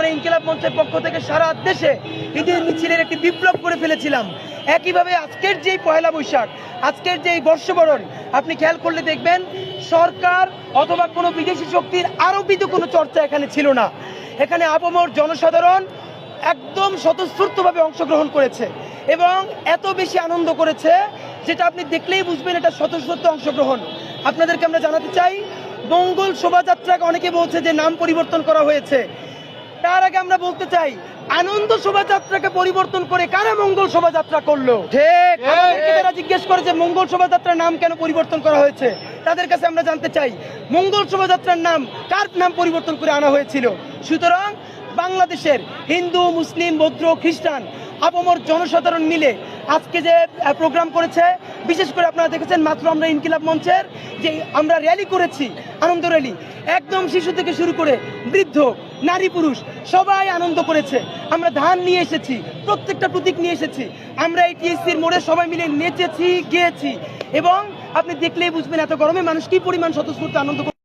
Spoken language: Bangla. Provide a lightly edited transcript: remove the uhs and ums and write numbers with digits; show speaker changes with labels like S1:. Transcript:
S1: আমরা ইনকিলাব মঞ্চের পক্ষ থেকে সারা দেশে ঈদের মিছিলের একটি বিপ্লব করে ফেলেছিলাম। একইভাবে আজকের যেই পয়লা বৈশাখ, আজকের যেই বর্ষবরণ, আপনি খেয়াল করলে দেখবেন সরকার অথবা কোনো বিদেশি শক্তির আরোপিত কোনো চর্চা এখানে ছিল না। এখানে আপামর জনসাধারণ একদম স্বতঃস্ফূর্তভাবে অংশগ্রহণ করেছে এবং এত বেশি আনন্দ করেছে যেটা আপনি দেখলেই বুঝবেন এটা স্বতঃস্ফূর্ত অংশগ্রহণ। আপনাদেরকে আমরা জানাতে চাই, মঙ্গল শোভাযাত্রাকে অনেকে বলছে যে নাম পরিবর্তন করা হয়েছে। তার আগে আমরা বলতে চাই, আনন্দ শোভাযাত্রাকে পরিবর্তন করে কারা মঙ্গল শোভাযাত্রা করলো? ঠিক, তারা জিজ্ঞেস করে যে মঙ্গল শোভাযাত্রার নাম কেন পরিবর্তন করা হয়েছে। তাদের কাছে আমরা জানতে চাই, মঙ্গল শোভাযাত্রার নাম কার নাম পরিবর্তন করে আনা হয়েছিল? সুতরাং বাংলাদেশের হিন্দু, মুসলিম, বৌদ্ধ, খ্রিস্টান আপামর জনসাধারণ মিলে আজকে যে প্রোগ্রাম করেছে, বিশেষ করে আপনারা দেখেছেন মাত্র আমরা ইনকিলাব মঞ্চের যে আমরা র্যালি করেছি, আনন্দ র্যালি, একদম শিশু থেকে শুরু করে বৃদ্ধ, নারী, পুরুষ সবাই আনন্দ করেছে। আমরা ধান নিয়ে এসেছি, প্রত্যেকটা প্রতীক নিয়ে এসেছি, আমরা এই টিএসসির মোড়ে সবাই মিলে নেচেছি, গেয়েছি এবং আপনি দেখলেই বুঝবেন এত গরমে মানুষ কি পরিমাণ স্বতঃস্ফূর্ত আনন্দ